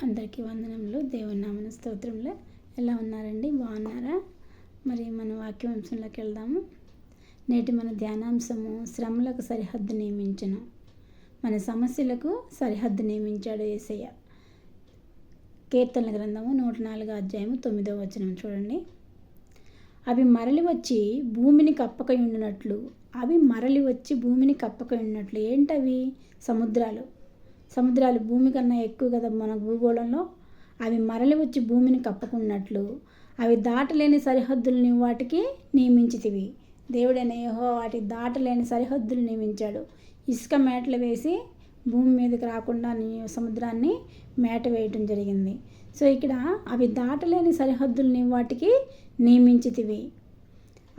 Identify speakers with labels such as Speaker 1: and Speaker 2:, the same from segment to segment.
Speaker 1: అందరికీ వందనములు. దేవుని నామన స్తోత్రంలో ఎలా ఉన్నారండి? బాగున్నారా? మరి మన వాక్యాంశంలోకి వెళ్దాము. నేటి మన ధ్యానాంశము శ్రమలకు సరిహద్దు నియమించను. మన సమస్యలకు సరిహద్దు నియమించాడు యేసయ్య. కీర్తనల గ్రంథము 104 అధ్యాయము 9వ వచనం చూడండి. అవి మరలి వచ్చి భూమిని కప్పకయుండినట్లు ఏంటవి? సముద్రాలు భూమి కన్నా ఎక్కువ కదా మన భూగోళంలో. అవి మరలి వచ్చి భూమిని కప్పుకున్నట్లు అవి దాటలేని సరిహద్దుల్ని వాటికి నియమించితివి. దేవుడైన యెహోవా వాటికి దాటలేని సరిహద్దులు నియమించాడు. ఇసుక మేటలు వేసి భూమి మీదకి రాకుండా సముద్రాన్ని మేట వేయటం జరిగింది. సో ఇక్కడ అవి దాటలేని సరిహద్దుల్ని వాటికి నియమించితివి.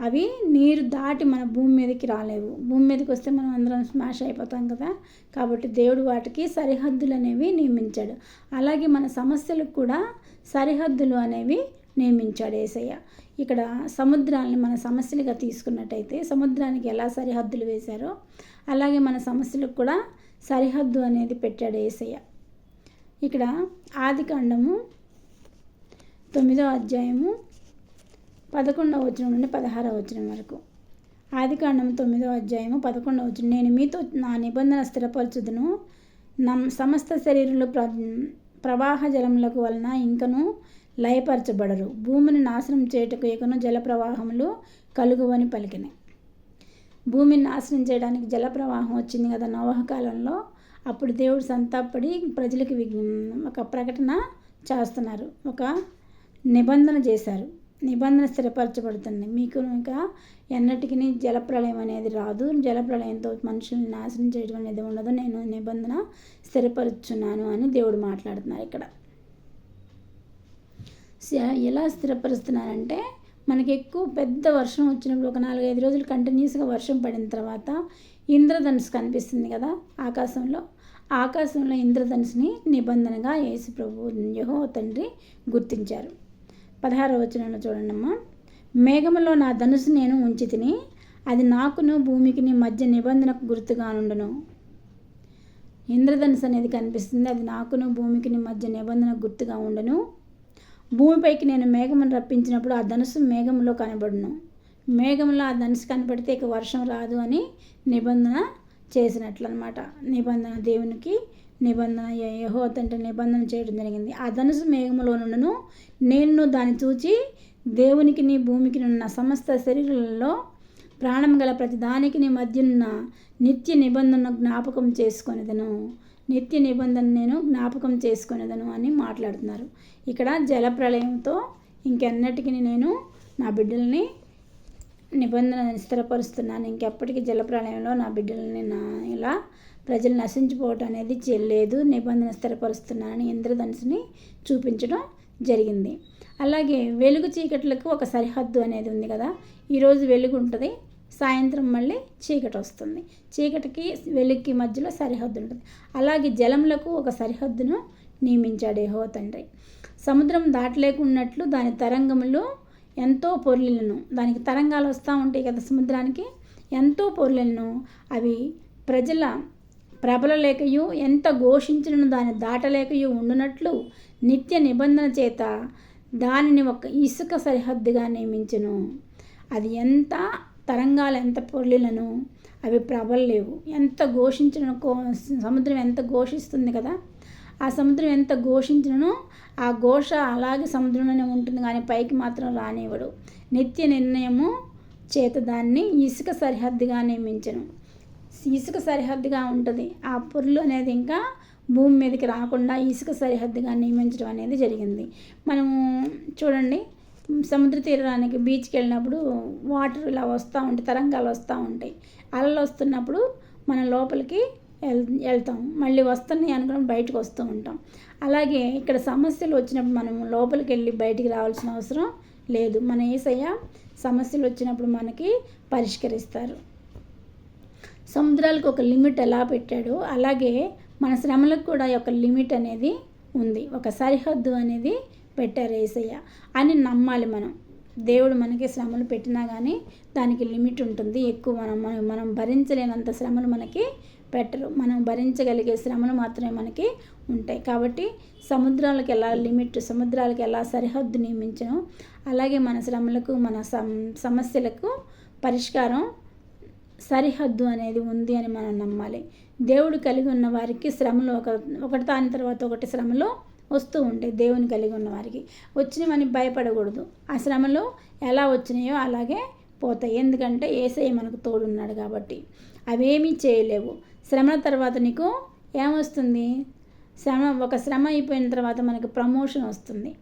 Speaker 1: అవి నీరు దాటి మన భూమి మీదకి రాలేవు. భూమి మీదకి వస్తే మనం అందరం స్మాష్ అయిపోతాం కదా. కాబట్టి దేవుడు వాటికి సరిహద్దులు అనేవి నియమించాడు. అలాగే మన సమస్యలకు కూడా సరిహద్దులు అనేవి నియమించాడు యేసయ్య. ఇక్కడ సముద్రాన్ని మన సమస్యలుగా తీసుకున్నట్టయితే సముద్రానికి ఎలా సరిహద్దులు వేశారో అలాగే మన సమస్యలకు కూడా సరిహద్దు అనేది పెట్టాడు యేసయ్య. ఇక్కడ ఆదికాండము 9వ అధ్యాయము 11వ వచనం నుండి 16వ వచనం వరకు. ఆదికాండం 9వ అధ్యాయము 11వ వచనం. నేను మీతో నా నిబంధన స్థిరపరచుదును, సమస్త శరీరంలో ప్రవాహ జలములకు వలన ఇంకను లయపరచబడరు, భూమిని నాశనం చేయుటకు ఇకను జల ప్రవాహములు కలుగువని పలికిన. భూమిని నాశనం చేయడానికి జల ప్రవాహం వచ్చింది కదా నోవహ కాలంలో. అప్పుడు దేవుడు సంతాపడి ప్రజలకు ఒక ప్రకటన చేస్తున్నారు, ఒక నిబంధన చేశారు. నిబంధన స్థిరపరచబడుతుంది. మీకు ఇంకా ఎన్నటికీ జలప్రళయం అనేది రాదు, జలప్రళయంతో మనుషుల్ని నాశనం చేయడం అనేది ఉండదు, నేను నిబంధన స్థిరపరుచున్నాను అని దేవుడు మాట్లాడుతున్నారు. ఇక్కడ ఎలా స్థిరపరుస్తున్నారంటే మనకి ఎక్కువ పెద్ద వర్షం వచ్చినప్పుడు ఒక 4-5 రోజులు కంటిన్యూస్గా వర్షం పడిన తర్వాత ఇంద్రధనుసు కనిపిస్తుంది కదా ఆకాశంలో ఇంద్రధనుసుని నిబంధనగా యేసు ప్రభు యెహోవా తండ్రి గుర్తించారు. 16వ వచనంలో చూడండమ్మా. మేఘములో నా ధనుసు నేను ఉంచితిని, అది నాకును భూమికి మధ్య నిబంధనకు గుర్తుగా నుండును. ఇంద్రధనుసు అనేది కనిపిస్తుంది, అది నాకును భూమికి మధ్య నిబంధనకు గుర్తుగా ఉండును. భూమిపైకి నేను మేఘమును రప్పించినప్పుడు ఆ ధనుసు మేఘంలో కనబడును. మేఘంలో ఆ ధనుసు కనపడితే ఇక వర్షం రాదు అని నిబంధన చేసినట్లు అనమాట. నిబంధన దేవునికి నిబంధన యెహోవా తండ్రి నిబంధన చేయడం జరిగింది. ఆ ధనుసు మేఘములో నుండును, నేను దాన్ని చూచి దేవునికి భూమికి ఉన్న సమస్త శరీరాలలో ప్రాణం గల ప్రతి దానికి మధ్యనున్న నిత్య నిబంధన జ్ఞాపకం చేసుకొనేదను. నిత్య నిబంధన నేను జ్ఞాపకం చేసుకొనేదను అని మాట్లాడుతున్నారు. ఇక్కడ జలప్రళయంతో ఇంకెన్నటికి నేను నా బిడ్డల్ని నిబంధన స్థిరపరుస్తున్నాను. ఇంకెప్పటికీ జలప్రళయంలో నా బిడ్డల్ని ఇలా ప్రజలు నశించిపోవటం అనేది చెల్లేదు, నిబంధన స్థిరపరుస్తున్నానని ఇంద్రధనుసుని చూపించడం జరిగింది. అలాగే వెలుగు చీకట్లకు ఒక సరిహద్దు అనేది ఉంది కదా. ఈరోజు వెలుగు ఉంటుంది, సాయంత్రం మళ్ళీ చీకటి వస్తుంది. చీకటికి వెలుగుకి మధ్యలో సరిహద్దు ఉంటుంది. అలాగే జలములకు ఒక సరిహద్దును నియమించాడు యెహోవా తండ్రి. సముద్రం దాటలేకున్నట్లు దాని తరంగములు ఎంతో పొర్లిలను. దానికి తరంగాలు వస్తూ ఉంటాయి కదా సముద్రానికి, ఎంతో పొర్లిలను. అవి ప్రజల ప్రబలలేకయు ఎంత ఘోషించును దాన్ని దాటలేకయు ఉండునట్లు నిత్య నిబంధన చేత దానిని ఒక ఇసుక సరిహద్దుగా నియమించును. అది ఎంత తరంగాలు ఎంత పొర్లిలను, అవి ప్రబలలేవు. ఎంత ఘోషించిన సముద్రం ఎంత ఘోషిస్తుంది కదా, ఆ సముద్రం ఎంత ఘోషించినను ఆ ఘోష అలాగే సముద్రంలోనే ఉంటుంది, కానీ పైకి మాత్రం రానివ్వడు. నిత్య నిర్ణయము చేత దాన్ని ఇసుక సరిహద్దుగా నియమించను. ఇసుక సరిహద్దుగా ఉంటుంది. ఆ పొర్లు అనేది ఇంకా భూమి మీదకి రాకుండా ఇసుక సరిహద్దుగా నియమించడం అనేది జరిగింది. మనము చూడండి, సముద్ర తీరానికి బీచ్కి వెళ్ళినప్పుడు వాటర్ ఇలా వస్తూ ఉంటాయి, తరంగాలు వస్తూ ఉంటాయి. అలలు వస్తున్నప్పుడు మనం లోపలికి వెళ్తాం, మళ్ళీ వస్తున్నాయి అనుకుని బయటకు వస్తూ ఉంటాం. అలాగే ఇక్కడ సమస్యలు వచ్చినప్పుడు మనం లోపలికి వెళ్ళి బయటికి రావాల్సిన అవసరం లేదు. మన యేసయ్య సమస్యలు వచ్చినప్పుడు మనకి పరిష్కరిస్తారు. సముద్రాలకు ఒక లిమిట్ ఎలా పెట్టాడో అలాగే మన శ్రమలకు కూడా ఒక లిమిట్ అనేది ఉంది, ఒక సరిహద్దు అనేది పెట్టారు యేసయ్య అని నమ్మాలి మనం. దేవుడు మనకి శ్రమలు పెట్టినా కానీ దానికి లిమిట్ ఉంటుంది. ఎక్కువ మనం భరించలేనంత శ్రమలు మనకి పెట్టరు. మనం భరించగలిగే శ్రమలు మాత్రమే మనకి ఉంటాయి. కాబట్టి సముద్రాలకు ఎలా లిమిట్, సముద్రాలకు ఎలా సరిహద్దు నియమించను, అలాగే మన శ్రమలకు, మన సమస్యలకు పరిష్కారం సరిహద్దు అనేది ఉంది అని మనం నమ్మాలి. దేవుడు కలిగి ఉన్న వారికి శ్రమలు ఒకటి దాని తర్వాత ఒకటి శ్రమలు వస్తూ ఉంటాయి. దేవుని కలిగి ఉన్న వారికి వచ్చినవని భయపడకూడదు. ఆ శ్రమలు ఎలా వచ్చినాయో అలాగే పోతాయి. ఎందుకంటే యేసయ్య మనకు తోడున్నాడు కాబట్టి అవేమీ చేయలేవు. శ్రమల తర్వాత నీకు ఏమొస్తుంది? ఒక శ్రమ అయిపోయిన తర్వాత మనకు ప్రమోషన్ వస్తుంది.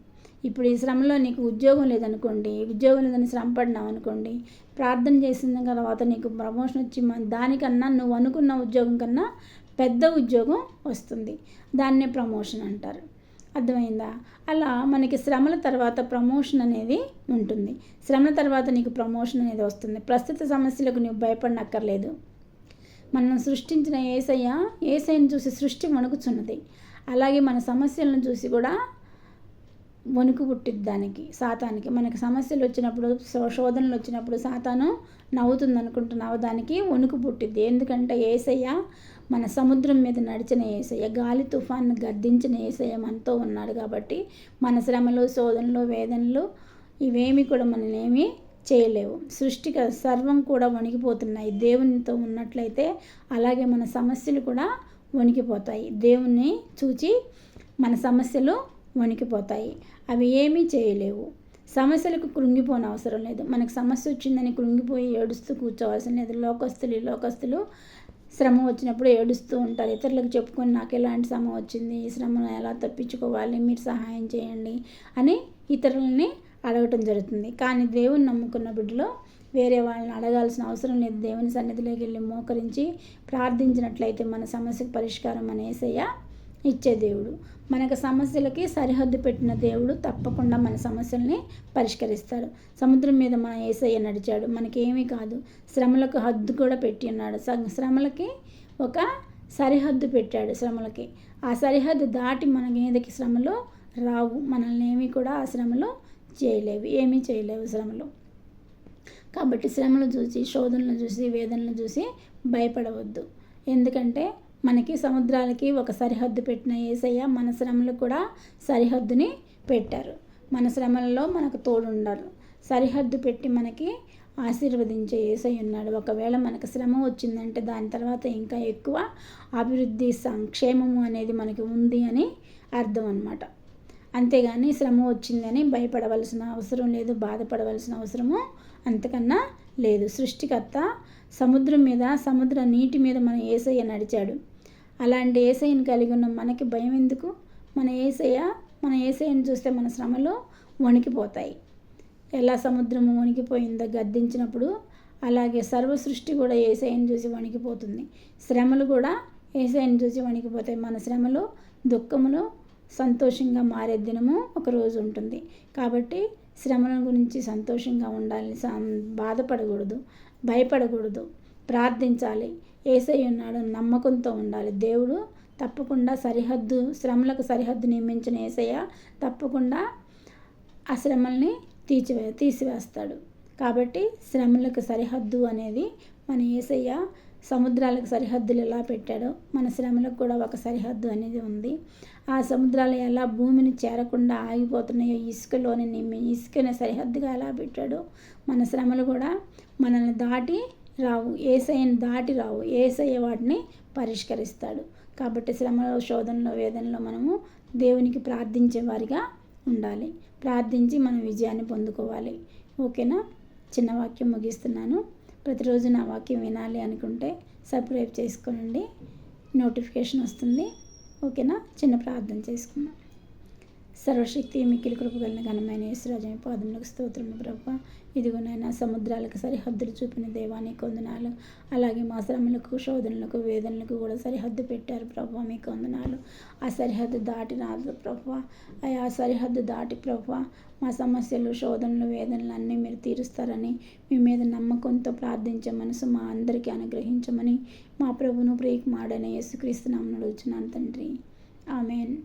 Speaker 1: ఇప్పుడు ఈ శ్రమలో నీకు ఉద్యోగం లేదనుకోండి, ఉద్యోగం లేదని శ్రమ పడినావు అనుకోండి, ప్రార్థన చేసిన తర్వాత నీకు ప్రమోషన్ వచ్చి దానికన్నా నువ్వు అనుకున్న ఉద్యోగం కన్నా పెద్ద ఉద్యోగం వస్తుంది. దాన్నే ప్రమోషన్ అంటారు. అర్థమైందా? అలా మనకి శ్రమల తర్వాత ప్రమోషన్ అనేది ఉంటుంది. శ్రమల తర్వాత నీకు ప్రమోషన్ అనేది వస్తుంది. ప్రస్తుత సమస్యలకు నువ్వు భయపడనక్కర్లేదు. మనం సృష్టించిన యేసయ్యను చూసి సృష్టి వణుకుచున్నది. అలాగే మన సమస్యలను చూసి కూడా వణుకు పుట్టిద్ది దానికి, సాతానికి. మనకి సమస్యలు వచ్చినప్పుడు, శోధనలు వచ్చినప్పుడు సాతాను నవ్వుతుంది అనుకుంటున్నావు, దానికి వణుకు పుట్టిద్ది. ఎందుకంటే యేసయ్య మన సముద్రం మీద నడిచిన యేసయ్య, గాలి తుఫాన్ని గద్దించిన యేసయ్య మనతో ఉన్నాడు కాబట్టి మన శ్రమలు, శోధనలు, వేదనలు ఇవేమి కూడా మనల్ని చేయలేవు. సృష్టిక సర్వం కూడా వణికిపోతున్నాయి. దేవునితో ఉన్నట్లయితే అలాగే మన సమస్యలు కూడా వణికిపోతాయి. దేవుణ్ణి చూచి మన సమస్యలు వణికిపోతాయి. అవి ఏమీ చేయలేవు. సమస్యలకు కృంగిపోని అవసరం లేదు. మనకు సమస్య వచ్చిందని కృంగిపోయి ఏడుస్తూ కూర్చోవలసిన లేదు. లోకస్తులు శ్రమ వచ్చినప్పుడు ఏడుస్తూ ఉంటారు. ఇతరులకు చెప్పుకొని నాకు ఎలాంటి శ్రమ వచ్చింది, ఈ శ్రమను ఎలా తప్పించుకోవాలి, మీరు సహాయం చేయండి అని ఇతరులని అడగటం జరుగుతుంది. కానీ దేవుని నమ్ముకున్న బిడ్డలో వేరే వాళ్ళని అడగాల్సిన అవసరం లేదు. దేవుని సన్నిధిలోకి వెళ్ళి మోకరించి ప్రార్థించినట్లయితే మన సమస్యకు పరిష్కారం అని యేసయ్య ఇచ్చే దేవుడు. మనకు సమస్యలకి సరిహద్దు పెట్టిన దేవుడు తప్పకుండా మన సమస్యల్ని పరిష్కరిస్తాడు. సముద్రం మీద మన యేసయ్య నడిచాడు. మనకేమీ కాదు. శ్రమలకు హద్దు కూడా పెట్టి ఉన్నాడు. శ్రమలకి ఒక సరిహద్దు పెట్టాడు. శ్రమలకి ఆ సరిహద్దు దాటి మన మీదకి శ్రమలు రావు. మనల్ని ఏమీ కూడా ఆ శ్రమలు ఏమీ చేయలేవు శ్రమలు. కాబట్టి శ్రమలు చూసి, శోధనలు చూసి, వేదనలు చూసి భయపడవద్దు. ఎందుకంటే మనకి సముద్రాలకి ఒక సరిహద్దు పెట్టిన యేసయ్య మన శ్రమలకు కూడా సరిహద్దుని పెట్టారు. మన శ్రమలలో మనకు తోడుండారు. సరిహద్దు పెట్టి మనకి ఆశీర్వదించే యేసయ్య ఉన్నాడు. ఒకవేళ మనకు శ్రమ వచ్చిందంటే దాని తర్వాత ఇంకా ఎక్కువ అభివృద్ధి, సంక్షేమము అనేది మనకి ఉంది అని అర్థం అన్నమాట. అంతేగాని శ్రమ వచ్చిందని భయపడవలసిన అవసరం లేదు, బాధపడవలసిన అవసరము అంతకన్నా లేదు. సృష్టికర్త సముద్ర నీటి మీద మన యేసయ్య నడిచాడు. అలాంటి యేసయ్యను కలిగి ఉన్న మనకి భయం ఎందుకు? మన యేసయ్యను చూస్తే మన శ్రమలు వణికిపోతాయి. ఎలా సముద్రము వణికిపోయిందో గద్దించినప్పుడు అలాగే సర్వ సృష్టి కూడా యేసయ్యను చూసి వణికిపోతుంది. శ్రమలు కూడా యేసయ్యను చూసి వణికిపోతాయి. మన శ్రమలు, దుఃఖములు సంతోషంగా మారే దినము ఒకరోజు ఉంటుంది. కాబట్టి శ్రమల గురించి సంతోషంగా ఉండాలి. బాధపడకూడదు, భయపడకూడదు, ప్రార్థించాలి. యేసయ్య ఉన్నాడు, నమ్మకంతో ఉండాలి. దేవుడు తప్పకుండా శ్రమలకు సరిహద్దు నియమించిన యేసయ్య తప్పకుండా ఆ శ్రమల్ని తీసివేస్తాడు. కాబట్టి శ్రమలకు సరిహద్దు అనేది మన యేసయ్య సముద్రాలకు సరిహద్దులు ఎలా పెట్టాడో మన శ్రమలకు కూడా ఒక సరిహద్దు అనేది ఉంది. ఆ సముద్రాలు ఎలా భూమిని చేరకుండా ఆగిపోతున్నాయో ఇసుకని సరిహద్దుగా ఎలా పెట్టాడో మన శ్రమలు కూడా మనల్ని దాటి రావు. యేసయ్యను దాటి రావు. యేసయ్య వాటిని పరిష్కరిస్తాడు. కాబట్టి శ్రమలో, శోధనలో, వేదనలో మనము దేవునికి ప్రార్థించే వారిగా ఉండాలి. ప్రార్థించి మనం విజయాన్ని పొందుకోవాలి. ఓకేనా? చిన్న వాక్యం ముగిస్తున్నాను. ప్రతిరోజు నా వాక్యం వినాలి అనుకుంటే సబ్స్క్రైబ్ చేసుకోనండి, నోటిఫికేషన్ వస్తుంది. ఓకేనా? చిన్న ప్రార్థన చేసుకుందాం. సర్వశక్తి మిక్కిలి కృపగలిగిన ఘనమైన యేసురాజు పాదములకు స్తోత్రము ప్రభువా. ఇదిగోనైనా సముద్రాలకు సరిహద్దులు చూపిన దేవానికి వందనాలు. అలాగే మా శ్రమలకు, శోధనలకు, వేదనలకు కూడా సరిహద్దు పెట్టారు ప్రభువా, మీకు వందనాలు. ఆ సరిహద్దు దాటి రాదు ప్రభువా. ఆ సరిహద్దు దాటి ప్రభువా మా సమస్యలు, శోధనలు, వేదనలు అన్నీ మీరు తీరుస్తారని మీ మీద నమ్మకంతో ప్రార్థించే మనసు మా అందరికీ అనుగ్రహించమని మా ప్రభును ప్రియకుమారుడైన యేసుక్రీస్తు నామమున అడుగుచున్నాను తండ్రి. ఆమేన్.